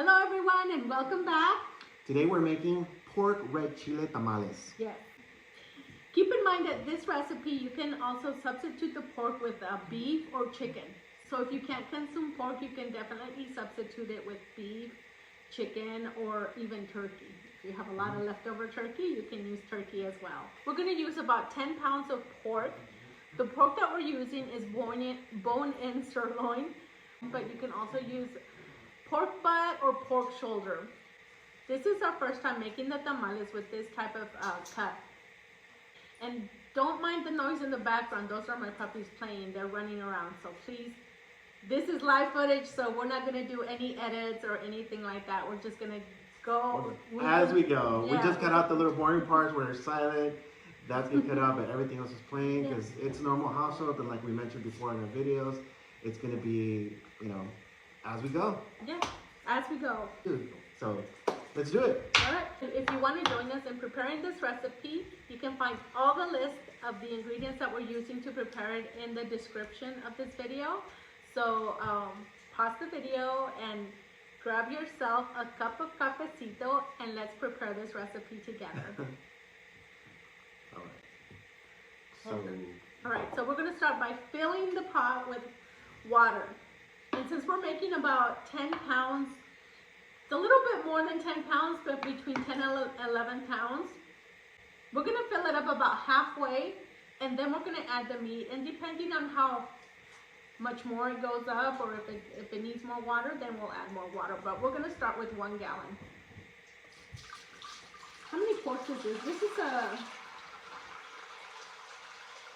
Hello everyone and welcome back. Today we're making pork red chile tamales. Yes. Keep in mind that this recipe you can also substitute the pork with beef or chicken. So if you can't consume pork, you can definitely substitute it with beef, chicken, or even turkey. If you have a lot of leftover turkey, you can use turkey as well. We're going to use about 10 pounds of pork. The pork that we're using is bone-in sirloin, but you can also use pork butt or pork shoulder. This is our first time making the tamales with this type of cut. And don't mind the noise in the background. Those are my puppies playing. They're running around. So please, this is live footage, so we're not going to do any edits or anything like that. We're just going to go as we go. Yeah. We just cut out the little boring parts where it's silent. That's going to cut out, but everything else is playing because it's a normal household. And like we mentioned before in our videos, it's going to be, as we go. Yeah, as we go. So let's do it. All right. If you want to join us in preparing this recipe, you can find all the list of the ingredients that we're using to prepare it in the description of this video. So pause the video and grab yourself a cup of cafecito and let's prepare this recipe together. All right, so we're going to start by filling the pot with water. And since we're making about 10 pounds, it's a little bit more than 10 pounds, but between 10 and 11 pounds, we're going to fill it up about halfway, and then we're going to add the meat. And depending on how much more it goes up, or if it needs more water, then we'll add more water. But we're going to start with 1 gallon. How many quarts is this? This is I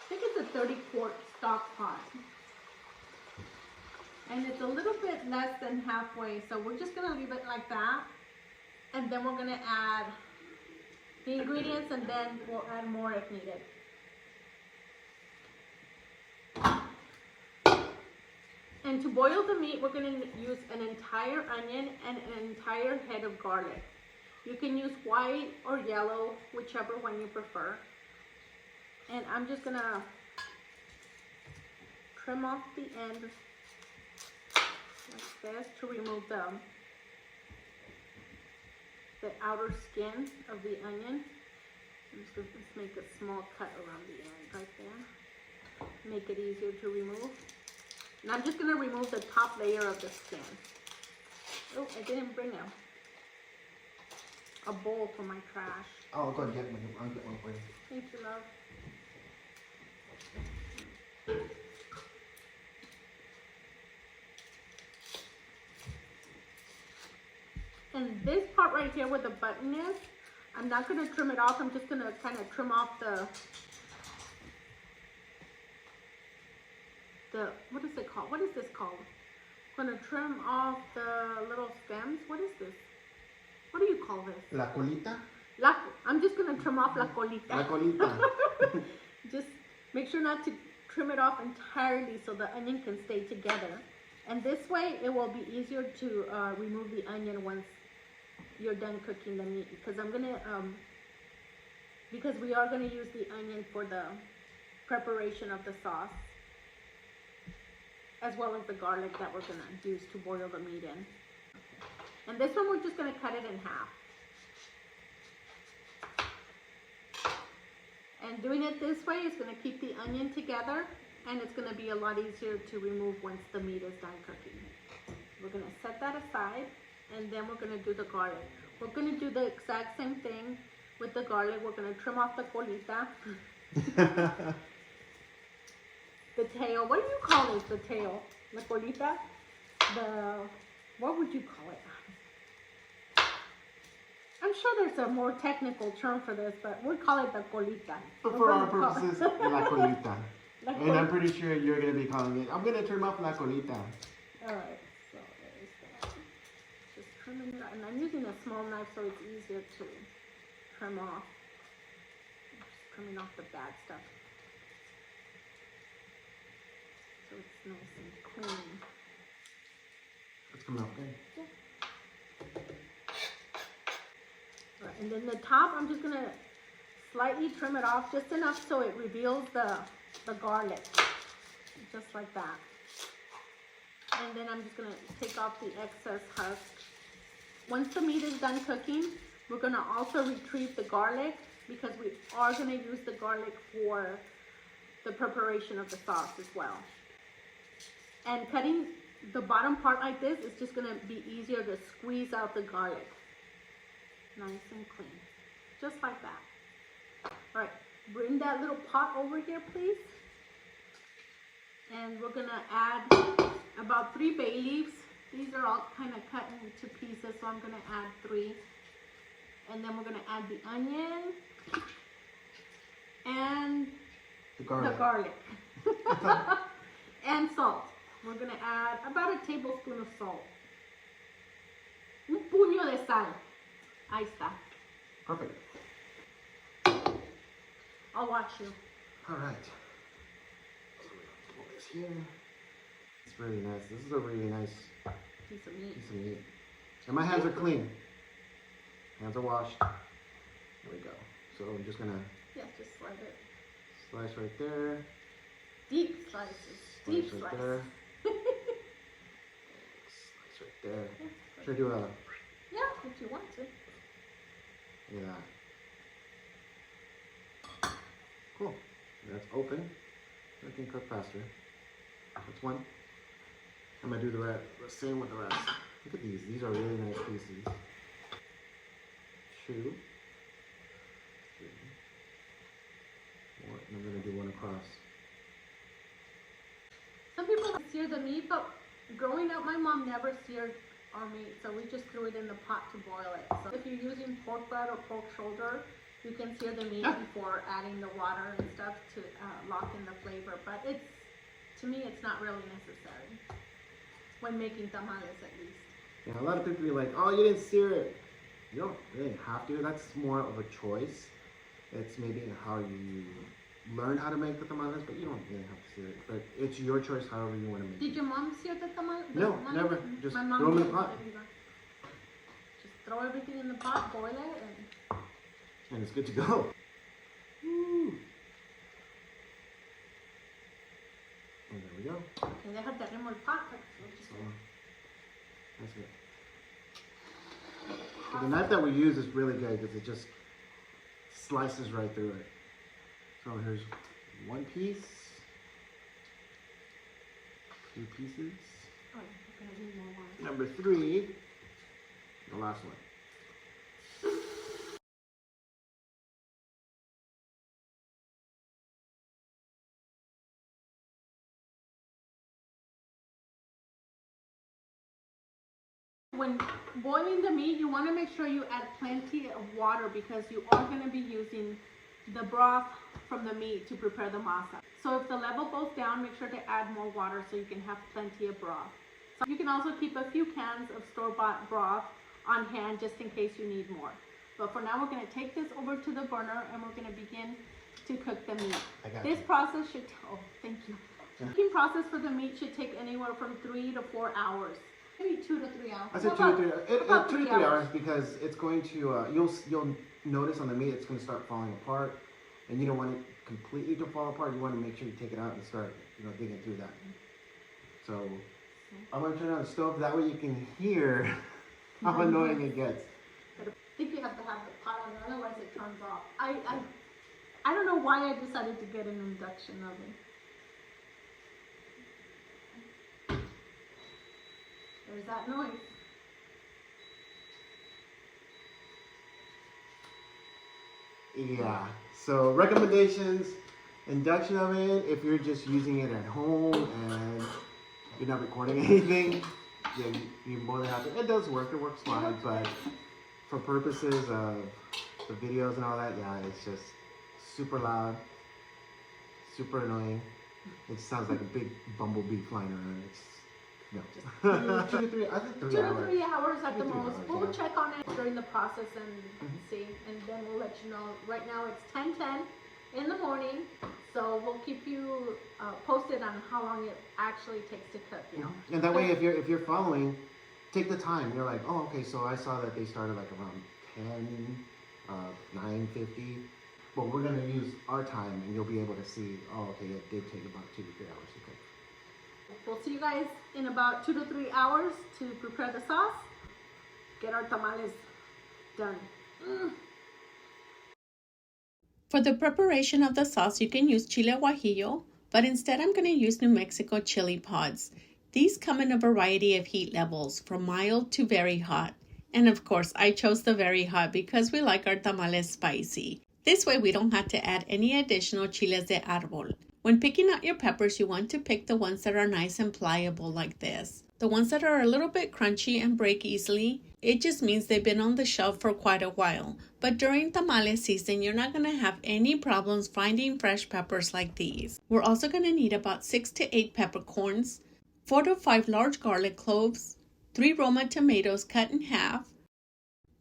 think it's a 30-quart stock pot. And it's a little bit less than halfway, so we're just going to leave it like that. And then we're going to add the ingredients, and then we'll add more if needed. And to boil the meat, we're going to use an entire onion and an entire head of garlic. You can use white or yellow, whichever one you prefer. And I'm just going to trim off the end like this to remove the outer skin of the onion. I'm just going to make a small cut around the end right there. Make it easier to remove. And I'm just going to remove the top layer of the skin. Oh, I didn't bring a bowl for my trash. I'll go and get one. I'll get one for you. Thank you, love. And this part right here where the button is, I'm not going to trim it off. I'm just going to kind of trim off the, what is it called? What is this called? I'm going to trim off the little stems. What is this? What do you call this? La colita? I'm just going to trim off la colita. La colita. Just make sure not to trim it off entirely so the onion can stay together. And this way it will be easier to remove the onion once you're done cooking the meat, because because we are going to use the onion for the preparation of the sauce, as well as the garlic that we're going to use to boil the meat in. And this one we're just going to cut it in half. And doing it this way is going to keep the onion together, and it's going to be a lot easier to remove once the meat is done cooking. We're going to set that aside, and then we're going to do the garlic. We're going to do the exact same thing with the garlic. We're going to trim off the colita. The tail. What do you call this? The tail? La colita? What would you call it? I'm sure there's a more technical term for this, but we call it the colita. But for our purposes, la colita. And I'm pretty sure you're going to be calling it, I'm going to trim off la colita. Alright, so there's that. Just trimming it out. And I'm using a small knife so it's easier to trim off. Just trimming off the bad stuff, so it's nice and clean. It's coming out good. Yeah. Right, and then the top, I'm just going to slightly trim it off just enough so it reveals the garlic, just like that. And then I'm just going to take off the excess husk. Once the meat is done cooking, we're gonna also retrieve the garlic because we are gonna use the garlic for the preparation of the sauce as well. And cutting the bottom part like this is just gonna be easier to squeeze out the garlic. Nice and clean, just like that. All right, bring that little pot over here, please. And we're gonna add about 3 bay leaves. These are all kind of cut into pieces, so I'm gonna add 3. And then we're gonna add the onion and the garlic. And salt. We're gonna add about a tablespoon of salt. Un puño de sal. Ahí está. Perfect. I'll watch you. All right. So we're gonna pull this here. It's really nice. This is a really nice Piece of meat. And my hands are clean. Hands are washed. There we go. So I'm just gonna just slide it. slice right there. Deep slices. Deep Slice right slice. there. Slice right there. Should I do a? Yeah, if you want to. Look at that. Cool. That's open. So it can cook faster. That's one. I'm gonna do the rest. The same with the rest. Look at these. These are really nice pieces. 2, 3, 4. And I'm gonna do one across. Some people sear the meat, but growing up, my mom never seared our meat, so we just threw it in the pot to boil it. So if you're using pork butt or pork shoulder, you can sear the meat before adding the water and stuff to lock in the flavor. But to me, it's not really necessary when making tamales, at least. Yeah, a lot of people be like, "Oh, you didn't sear it." You don't really have to. That's more of a choice. It's maybe how you learn how to make the tamales, but you don't really have to sear it. But it's your choice, however you want to make it. Did your mom sear the tamales? No, never. Just throw them in the pot. Just throw everything in the pot, boil it, and it's good to go. Woo. And there we go. Okay, deja tenemos el pot. So, that's good. So the knife that we use is really good because it just slices right through it. So here's one piece, 2 pieces. Oh, you're gonna need more water. Number 3, the last one. When boiling the meat, you want to make sure you add plenty of water because you are going to be using the broth from the meat to prepare the masa. So if the level goes down, make sure to add more water so you can have plenty of broth. So you can also keep a few cans of store-bought broth on hand just in case you need more. But for now, we're going to take this over to the burner and we're going to begin to cook the meat. This process should, oh, thank you. The cooking process for the meat should take anywhere from 3 to 4 hours. Maybe 2 to 3 hours. I said 2 to 3. 2 to 3 hours because it's going to. You'll notice on the meat it's going to start falling apart, and you don't want it completely to fall apart. You want to make sure you take it out and start, digging through that. So I'm going to turn on the stove. That way you can hear how annoying it gets. I think you have to have the pot on, otherwise it turns off. I don't know why I decided to get an induction oven. There's that noise. Yeah. So recommendations: induction oven if you're just using it at home and you're not recording anything. Yeah, you're more than happy. It does work. It works fine. But for purposes of the videos and all that, yeah, it's just super loud, super annoying. It sounds like a big bumblebee flying around. It's no. 2 to 3. I think 3 hours. 2 to 3 hours at the 3 most. hours, We'll yeah. check on it during the process and see, and then we'll let you know. Right now it's 10:10 in the morning, so we'll keep you posted on how long it actually takes to cook. And that way, if you're following, take the time. You're like, oh, okay. So I saw that they started like around 10, 9:50. But we're gonna use our time, and you'll be able to see. Oh, okay, it did take about 2 to 3 hours to cook. We'll see you guys in about 2 to 3 hours to prepare the sauce. get our tamales done. For the preparation of the sauce, you can use chile guajillo, but instead I'm going to use New Mexico chili pods. These come in a variety of heat levels, from mild to very hot. And of course, I chose the very hot because we like our tamales spicy. This way we don't have to add any additional chiles de árbol. When picking out your peppers, you want to pick the ones that are nice and pliable like this. The ones that are a little bit crunchy and break easily, it just means they've been on the shelf for quite a while. But during tamale season, you're not going to have any problems finding fresh peppers like these. We're also going to need about 6 to 8 peppercorns, 4 to 5 large garlic cloves, 3 Roma tomatoes cut in half,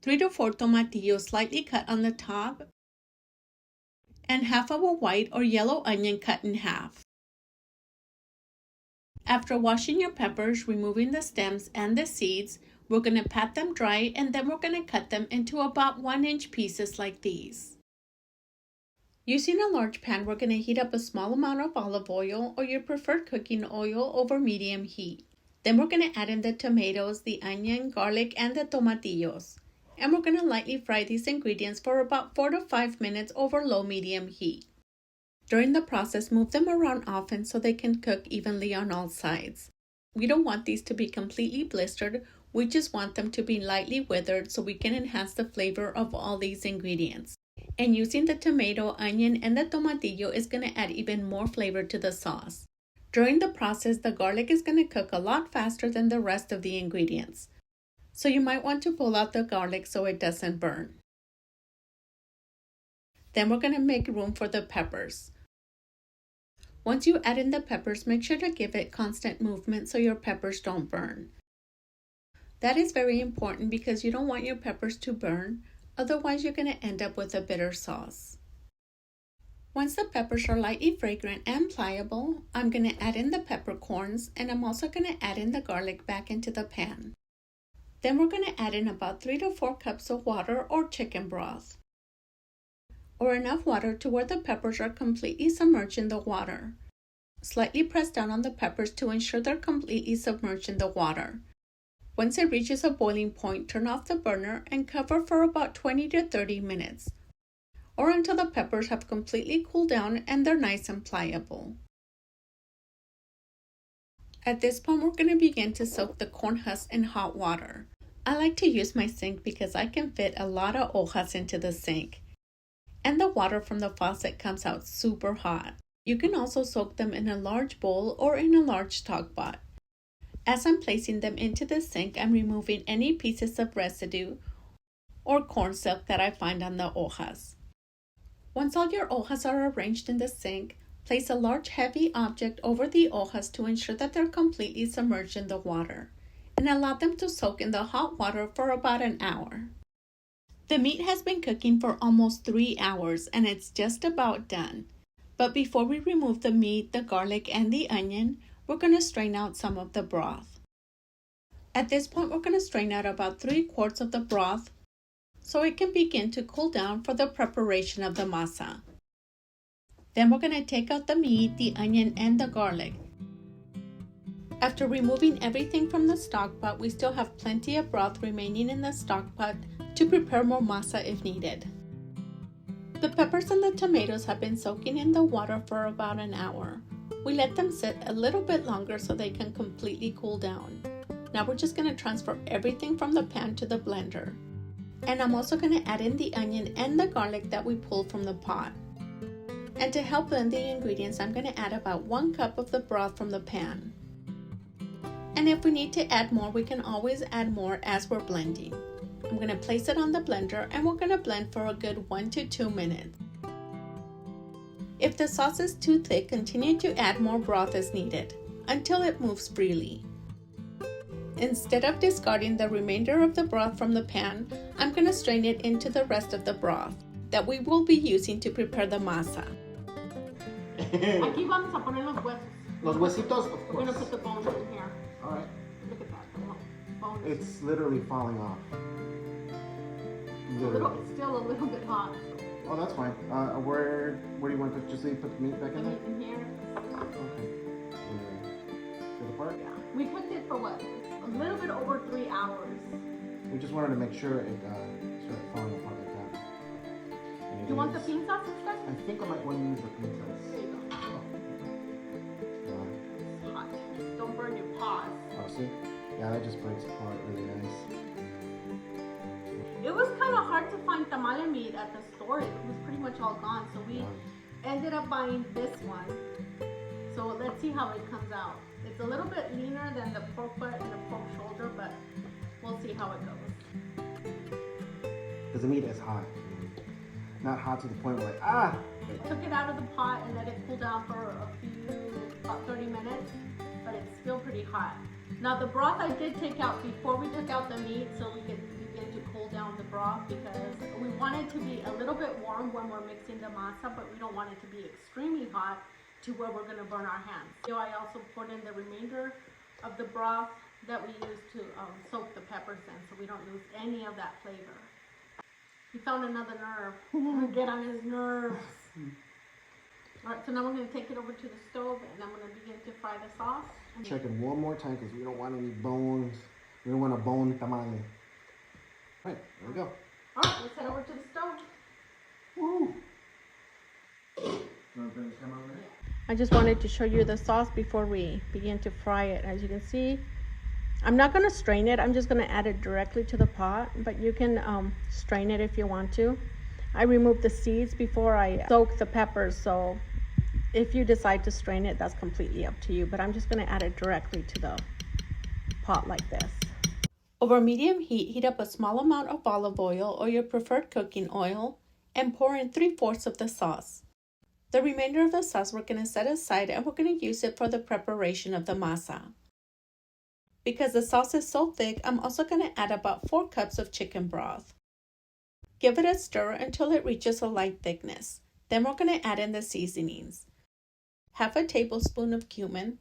3 to 4 tomatillos slightly cut on the top, and half of a white or yellow onion cut in half. After washing your peppers, removing the stems and the seeds, we're going to pat them dry and then we're going to cut them into about 1-inch pieces like these. Using a large pan, we're going to heat up a small amount of olive oil or your preferred cooking oil over medium heat. Then we're going to add in the tomatoes, the onion, garlic, and the tomatillos. And we're going to lightly fry these ingredients for about 4 to 5 minutes over low-medium heat. During the process, move them around often so they can cook evenly on all sides. We don't want these to be completely blistered, we just want them to be lightly withered so we can enhance the flavor of all these ingredients. And using the tomato, onion, and the tomatillo is going to add even more flavor to the sauce. During the process, the garlic is going to cook a lot faster than the rest of the ingredients. So you might want to pull out the garlic so it doesn't burn. Then we're going to make room for the peppers. Once you add in the peppers, make sure to give it constant movement so your peppers don't burn. That is very important because you don't want your peppers to burn, otherwise you're going to end up with a bitter sauce. Once the peppers are lightly fragrant and pliable, I'm going to add in the peppercorns and I'm also going to add in the garlic back into the pan. Then we're going to add in about 3 to 4 cups of water or chicken broth, or enough water to where the peppers are completely submerged in the water. Slightly press down on the peppers to ensure they're completely submerged in the water. Once it reaches a boiling point, turn off the burner and cover for about 20 to 30 minutes, or until the peppers have completely cooled down and they're nice and pliable. At this point, we're going to begin to soak the corn husks in hot water. I like to use my sink because I can fit a lot of hojas into the sink. And the water from the faucet comes out super hot. You can also soak them in a large bowl or in a large stock pot. As I'm placing them into the sink, I'm removing any pieces of residue or corn silk that I find on the hojas. Once all your hojas are arranged in the sink, place a large heavy object over the hojas to ensure that they're completely submerged in the water, and allow them to soak in the hot water for about an hour. The meat has been cooking for almost 3 hours and it's just about done. But before we remove the meat, the garlic, and the onion, we're going to strain out some of the broth. At this point, we're going to strain out about 3 quarts of the broth so it can begin to cool down for the preparation of the masa. Then we're going to take out the meat, the onion, and the garlic. After removing everything from the stock pot, we still have plenty of broth remaining in the stock pot to prepare more masa if needed. The peppers and the tomatoes have been soaking in the water for about an hour. We let them sit a little bit longer so they can completely cool down. Now we're just going to transfer everything from the pan to the blender. And I'm also going to add in the onion and the garlic that we pulled from the pot. And to help blend the ingredients, I'm going to add about 1 cup of the broth from the pan. And if we need to add more, we can always add more as we're blending. I'm going to place it on the blender and we're going to blend for a good 1 to 2 minutes. If the sauce is too thick, continue to add more broth as needed until it moves freely. Instead of discarding the remainder of the broth from the pan, I'm going to strain it into the rest of the broth that we will be using to prepare the masa. Aquí vamos a poner los huesos. Los huesitos, of We're course. going to put the bones in here. Alright. Look at that. The bones. It's literally falling off. It's still a little bit hot. Oh, that's fine. Where do you want to put? Just so you put the meat back The in there? meat in here. Okay. To the part? Yeah. We cooked it for what? A little bit over 3 hours. We just wanted to make sure it started falling apart like that. And You want the pink sauce instead? I think I might want to use the pink sauce. There you go. Oh. It's hot. Don't burn your paws. Oh, see? Yeah, that just breaks apart really nice. It was kind of hard to find tamale meat at the store. It was pretty much all gone. So we ended up buying this one. So let's see how it comes out. It's a little bit leaner than the pork butt and the pork shoulder, but we'll see how it goes. Because the meat is hot. Not hot to the point where like, ah! Took it out of the pot and let it cool down for about 30 minutes, but it's still pretty hot. Now the broth I did take out before we took out the meat so we could begin to cool down the broth because we want it to be a little bit warm when we're mixing the masa, but we don't want it to be extremely hot to where we're going to burn our hands. So I also poured in the remainder of the broth that we use to soak the peppers in so we don't lose any of that flavor. He found another nerve. Get on his nerves. Alright, so now we're going to take it over to the stove and I'm going to begin to fry the sauce. Check it one more time because we don't want any bones. We don't want a bone tamale. Right, there we go. Alright, let's head over to the stove. Woo! You want to bring the camera over there? I just wanted to show you the sauce before we begin to fry it. As you can see, I'm not going to strain it. I'm just going to add it directly to the pot, but you can strain it if you want to. I removed the seeds before I soak the peppers, so if you decide to strain it, that's completely up to you, but I'm just going to add it directly to the pot like this. Over medium heat, heat up a small amount of olive oil or your preferred cooking oil and pour in 3/4 of the sauce. The remainder of the sauce we're going to set aside and we're going to use it for the preparation of the masa. Because the sauce is so thick, I'm also going to add about 4 cups of chicken broth. Give it a stir until it reaches a light thickness. Then we're going to add in the seasonings. 1/2 tablespoon of cumin.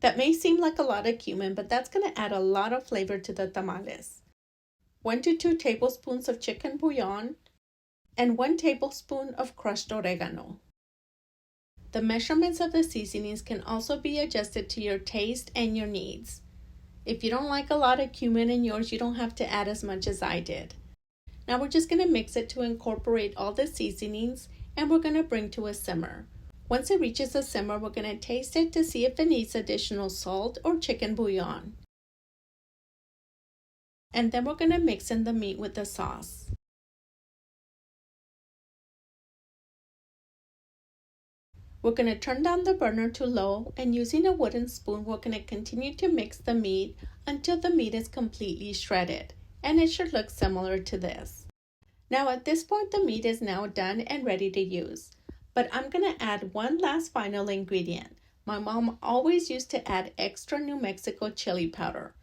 That may seem like a lot of cumin, but that's going to add a lot of flavor to the tamales. 1 to 2 tablespoons of chicken bouillon and 1 tablespoon of crushed oregano. The measurements of the seasonings can also be adjusted to your taste and your needs. If you don't like a lot of cumin in yours, you don't have to add as much as I did. Now we're just going to mix it to incorporate all the seasonings and we're going to bring to a simmer. Once it reaches a simmer, we're going to taste it to see if it needs additional salt or chicken bouillon. And then we're going to mix in the meat with the sauce. We're going to turn down the burner to low and using a wooden spoon, we're going to continue to mix the meat until the meat is completely shredded. And it should look similar to this. Now at this point, the meat is now done and ready to use. But I'm going to add one last final ingredient. My mom always used to add extra New Mexico chili powder.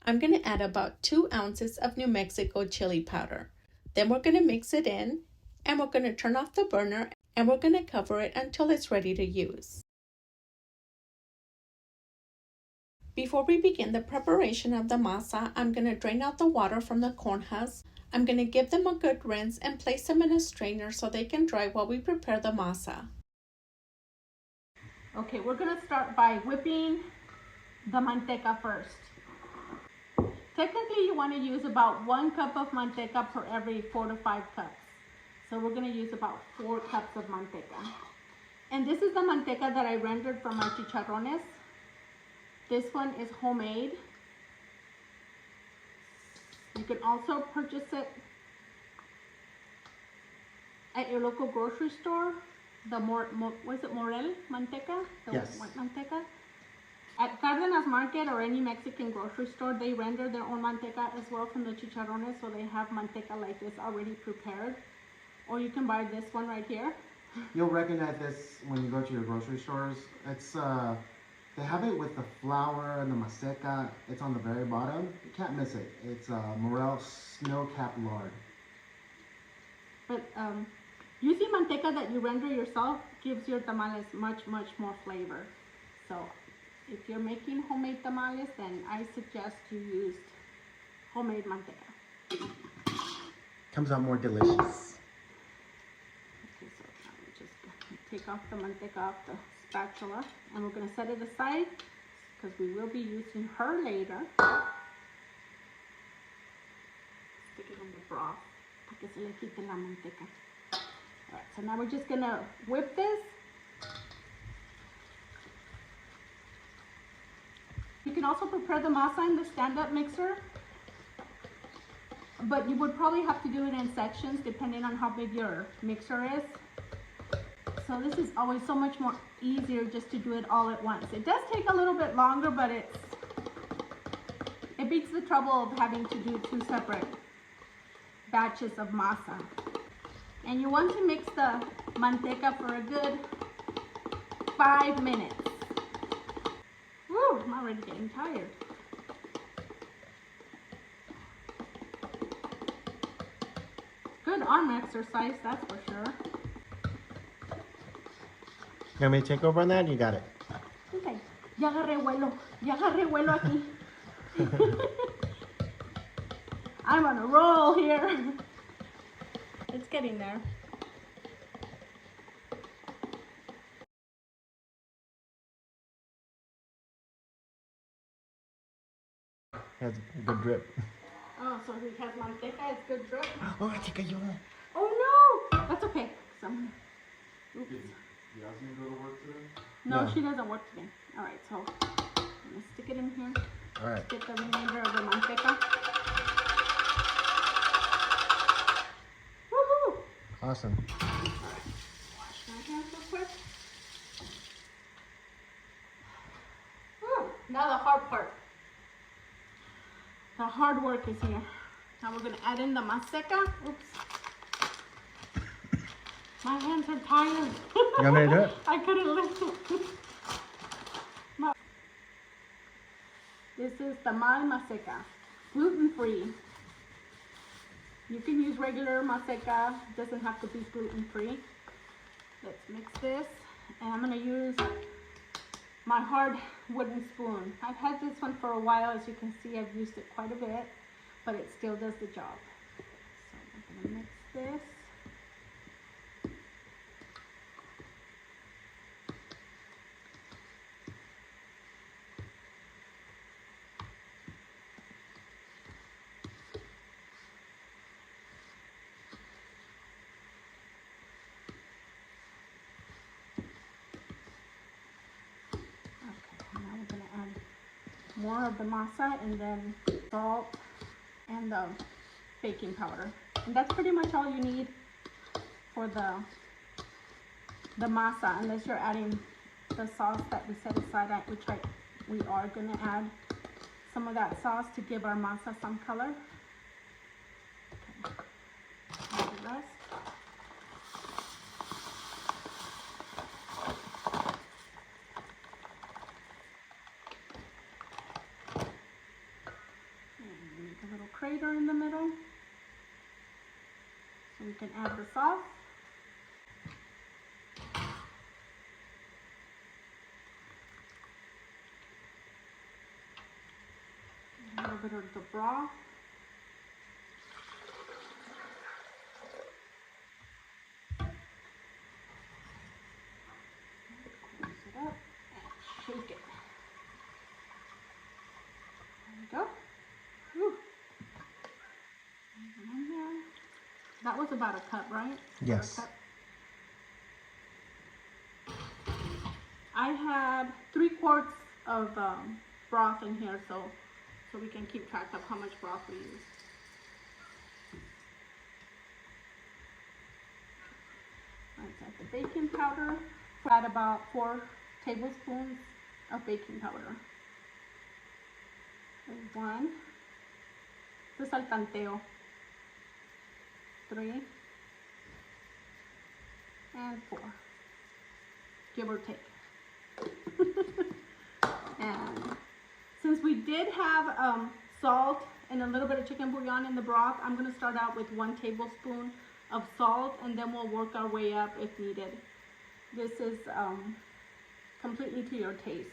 I'm going to add about 2 ounces of New Mexico chili powder. Then we're going to mix it in and we're going to turn off the burner and we're going to cover it until it's ready to use. Before we begin the preparation of the masa, I'm going to drain out the water from the corn husks. I'm going to give them a good rinse and place them in a strainer so they can dry while we prepare the masa. Okay, we're going to start by whipping the manteca first. Technically, you want to use about 1 cup of manteca for every 4 to 5 cups. So we're going to use about 4 cups of manteca. And this is the manteca that I rendered from my chicharrones. This one is homemade. You can also purchase it at your local grocery store. The was it Morel manteca? The yes. White manteca. At Cardenas Market or any Mexican grocery store, they render their own manteca as well from the chicharrones, so they have manteca like this already prepared. Or you can buy this one right here. You'll recognize this when you go to your grocery stores. It's they have it with the flour and the maseca. It's on the very bottom. You can't miss it. It's Morel snow-capped lard. But using manteca that you render yourself gives your tamales much more flavor. So if you're making homemade tamales, then I suggest you use homemade manteca. Comes out more delicious. Okay, so now we just take off the manteca off the spatula and we're going to set it aside because we will be using her later. on the broth, para que se le quite la manteca. Alright, so now we're just gonna whip this. You can also prepare the masa in the stand-up mixer, but you would probably have to do it in sections depending on how big your mixer is. So this is always so much more easier just to do it all at once. It does take a little bit longer, but it beats the trouble of having to do 2 separate batches of masa. And you want to mix the manteca for a good 5 minutes. Woo, I'm already getting tired. Good arm exercise, that's for sure. You want me to take over on that? You got it. Okay. Ya agarré vuelo aquí. I'm on a roll here. It's getting there. Has good drip. Oh, so it has manteca, it's good drip. Oh, te cayó. Oh no! That's okay. Oops. Did Yasmin go to work today? No, No. she doesn't work today. Alright, so I'm gonna stick it in here. Alright. Get the remainder of the manteca. Woohoo! Awesome. Wash my hands real quick. Now the hard part. The hard work is here. Now we're gonna add in the maseca. Oops. My hands are tired. You want me to do it? I couldn't lift it. This is tamal maseca, gluten-free. You can use regular maseca, it doesn't have to be gluten-free. Let's mix this, and I'm gonna use my hard wooden spoon. I've had this one for a while. As you can see, I've used it quite a bit, but it still does the job. So I'm gonna mix this. Now we're going to add more of the masa and then salt and the baking powder. And that's pretty much all you need for the masa, unless you're adding the sauce that we set aside, which we are going to add some of that sauce to give our masa some color. Okay. Add the rest. A little crater in the middle so we can add the sauce. A little bit of the broth. Close it up and shake it. There we go. Whew. That was about a cup, right? Yes. About a cup. I had 3 quarts of broth in here, so we can keep track of how much broth we use. Let's add the baking powder. Add about 4 tablespoons of baking powder. 1. This is al tanteo. 3 and 4, give or take. And since we did have salt and a little bit of chicken bouillon in the broth, I'm going to start out with 1 tablespoon of salt, and then we'll work our way up if needed. This is completely to your taste.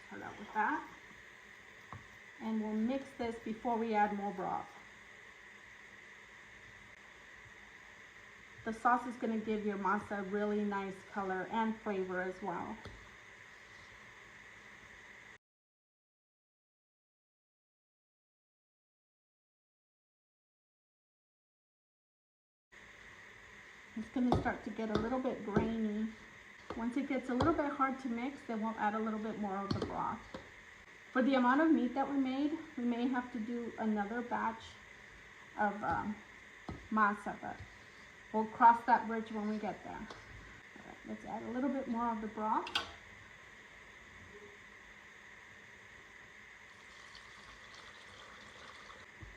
Start out with that. And we'll mix this before we add more broth. The sauce is going to give your masa really nice color and flavor as well. It's going to start to get a little bit grainy. Once it gets a little bit hard to mix, then we'll add a little bit more of the broth. For the amount of meat that we made, we may have to do another batch of masa, but we'll cross that bridge when we get there. All right, let's add a little bit more of the broth.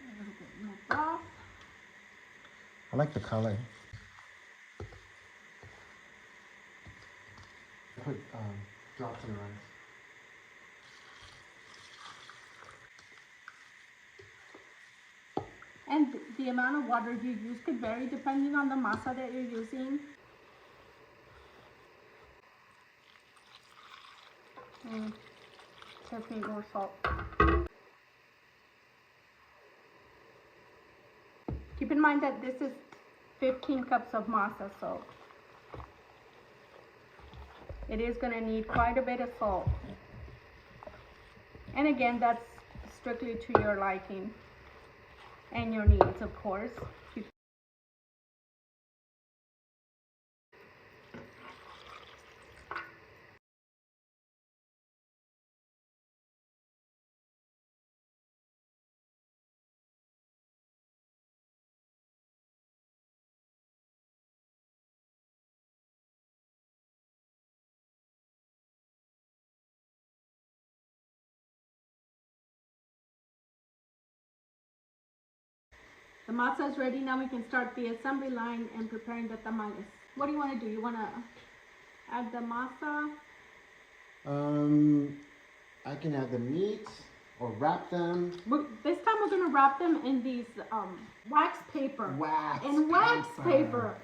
A little bit more broth. I like the color. Put drops in the rice. And the amount of water you use could vary depending on the masa that you're using. Definitely more salt. Keep in mind that this is 15 cups of masa, so it is going to need quite a bit of salt. And again, that's strictly to your liking and your needs, of course. The masa is ready. Now we can start the assembly line and preparing the tamales. What do you want to do? You want to add the masa? I can add the meat or wrap them. This time we're going to wrap them in these wax paper. Wax paper.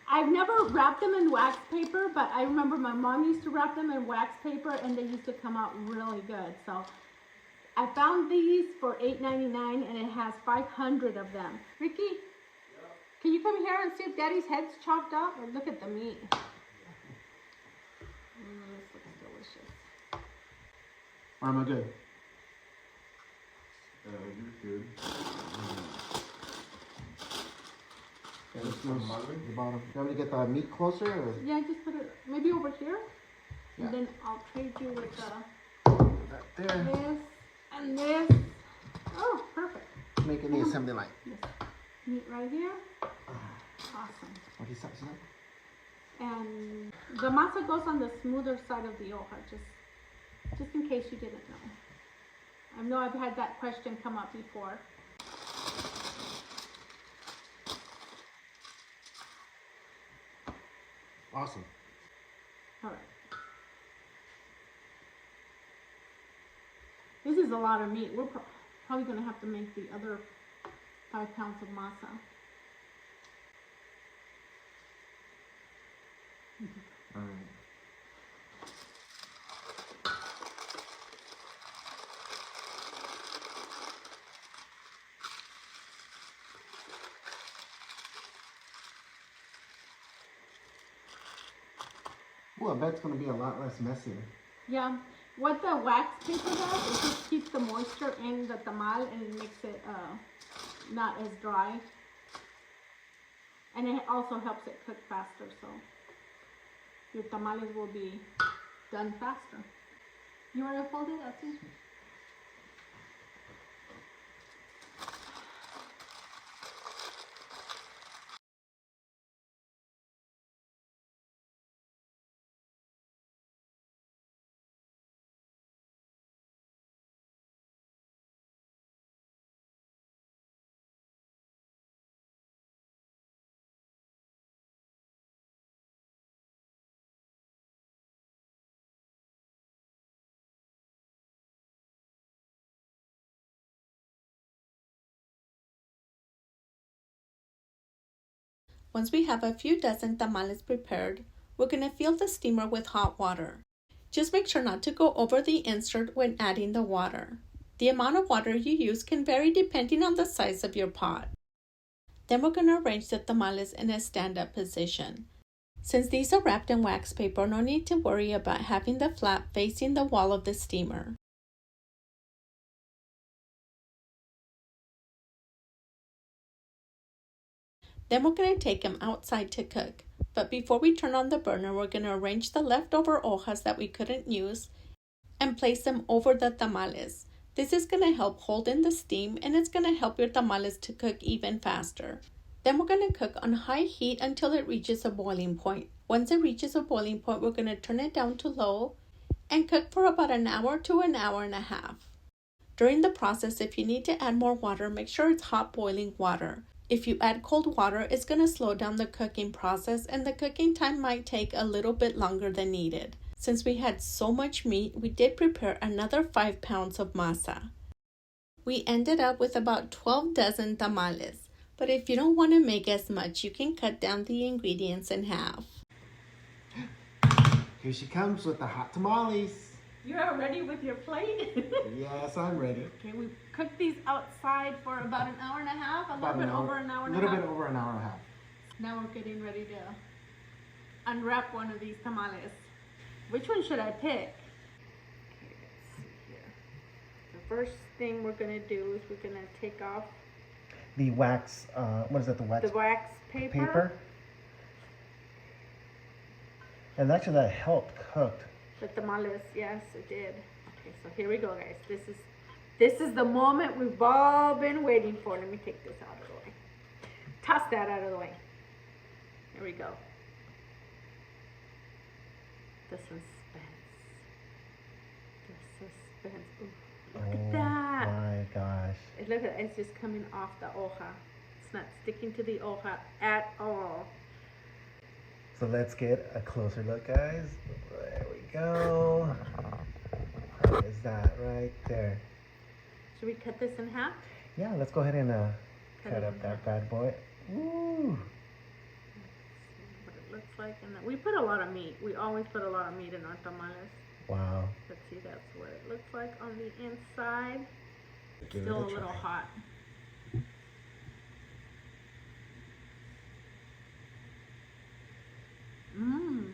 I've never wrapped them in wax paper, but I remember my mom used to wrap them in wax paper and they used to come out really good. So I found these for $8.99 and it has 500 of them. Ricky, can you come here and see if Daddy's head's chopped up? Or look at the meat. This looks delicious. Or am I good? You're good. Yeah, let's go the bottom. You want me to get the meat closer? Or? Yeah, just put it maybe over here. Yeah. And then I'll trade you with Right there. this and this. Oh, perfect. Making the assembly line. Yes. Meat right here. Awesome. Okay, stop. And the masa goes on the smoother side of the hoja, just in case you didn't know. I know I've had that question come up before. Awesome. All right. This is a lot of meat. We're probably going to have to make the other 5 pounds of masa. All right. Well, I bet it's going to be a lot less messy. Yeah, what the wax paper does is just keeps the moisture in the tamal and it makes it not as dry. And it also helps it cook faster, so your tamales will be done faster. You want to fold it, Etsy? Once we have a few dozen tamales prepared, we're going to fill the steamer with hot water. Just make sure not to go over the insert when adding the water. The amount of water you use can vary depending on the size of your pot. Then we're going to arrange the tamales in a stand-up position. Since these are wrapped in wax paper, no need to worry about having the flap facing the wall of the steamer. Then we're going to take them outside to cook. But before we turn on the burner, we're going to arrange the leftover hojas that we couldn't use and place them over the tamales. This is going to help hold in the steam, and it's going to help your tamales to cook even faster. Then we're going to cook on high heat until it reaches a boiling point. Once it reaches a boiling point, we're going to turn it down to low and cook for about an hour to an hour and a half. During the process, if you need to add more water, make sure it's hot boiling water. If you add cold water, it's going to slow down the cooking process, and the cooking time might take a little bit longer than needed. Since we had so much meat, we did prepare another 5 pounds of masa. We ended up with about 12 dozen tamales, but if you don't want to make as much, you can cut down the ingredients in half. Here she comes with the hot tamales. You're ready with your plate? Yes, I'm ready. Okay, we cooked these outside for about an hour and a half, a little bit over an hour and a half. A little bit over an hour and a half. Now we're getting ready to unwrap one of these tamales. Which one should I pick? Okay, let's see here. The first thing we're gonna do is we're gonna take off The wax, what is that, the wax? the wax paper. And actually that helped cooked. The tamales, yes, it did. Okay, so here we go, guys. This is the moment we've all been waiting for. Let me take this out of the way. Toss that out of the way. Here we go. The suspense. The suspense. Ooh, look at that. Oh my gosh. Look at it. It's just coming off the hoja. It's not sticking to the hoja at all. So let's get a closer look, guys. There we go. How is that right there? Should we cut this in half? Yeah, let's go ahead and Cut cut it up in that half. bad boy. Ooh. See what it looks like. And we put a lot of meat. We always put a lot of meat in our tamales. Wow. Let's see, that's what it looks like on the inside. It's Give it still a a little try. hot. Mmm.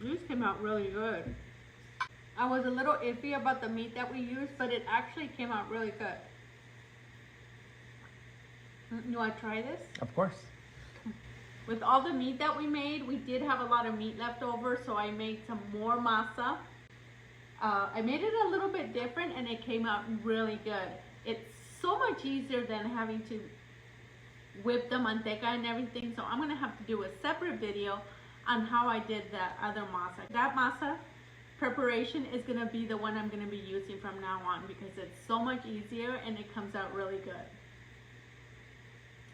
These came out really good. I was a little iffy about the meat that we used, but it actually came out really good. You want to try this? Of course. With all the meat that we made, we did have a lot of meat left over, so I made some more masa. I made it a little bit different, and it came out really good. It's so much easier than having to whip the manteca and everything, so I'm going to have to do a separate video on how I did that other masa. That masa preparation is going to be the one I'm going to be using from now on because it's so much easier and it comes out really good,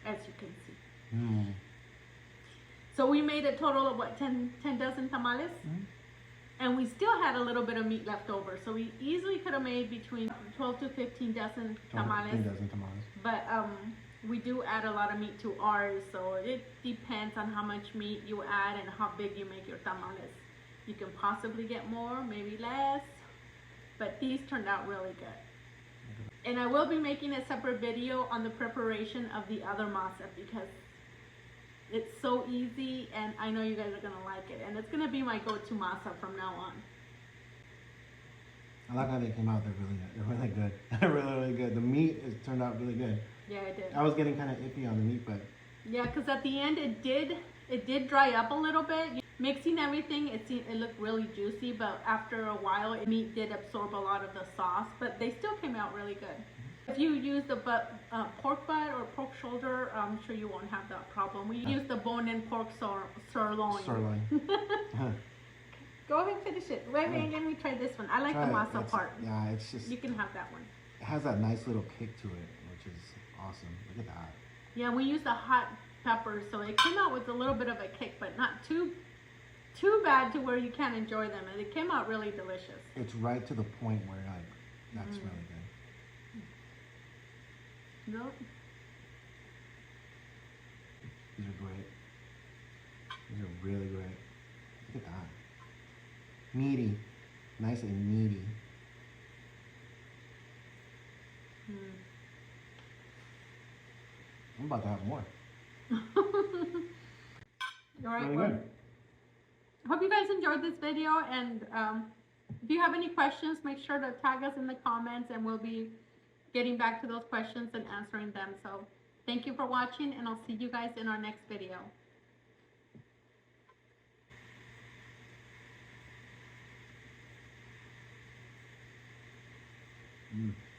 as you can see. Mm. So we made a total of what, 10 dozen tamales? Mm. And we still had a little bit of meat left over. So we easily could have made between 12 to 15 dozen tamales. 15 dozen tamales. But we do add a lot of meat to ours. So it depends on how much meat you add and how big you make your tamales. You can possibly get more, maybe less. But these turned out really good. And I will be making a separate video on the preparation of the other masa because it's so easy and I know you guys are going to like it. And it's going to be my go-to masa from now on. I like how they came out. They're really good. They're really good. The meat has turned out really good. Yeah, it did. I was getting kind of iffy on the meat, but Yeah, because at the end it did dry up a little bit. Mixing everything, it looked really juicy, but after a while, meat did absorb a lot of the sauce, but they still came out really good. If you use the pork butt or pork shoulder, I'm sure you won't have that problem. We use the bone-in pork sirloin. sirloin. Go ahead and finish it. Wait, let me try this one. I like the masa part. Yeah, it's just, You can have that one. it has that nice little kick to it, which is awesome. Look at that. Yeah, we used the hot peppers, so it came out with a little bit of a kick, but not too bad to where you can't enjoy them. And it came out really delicious. It's right to the point where like, that's really good. Nope. These are great. These are really great. Look at that. Meaty. Nice and meaty. I'm about to have more. All right. Really Well, good. hope you guys enjoyed this video, and if you have any questions, make sure to tag us in the comments and we'll be getting back to those questions and answering them. So thank you for watching, and I'll see you guys in our next video. Mm.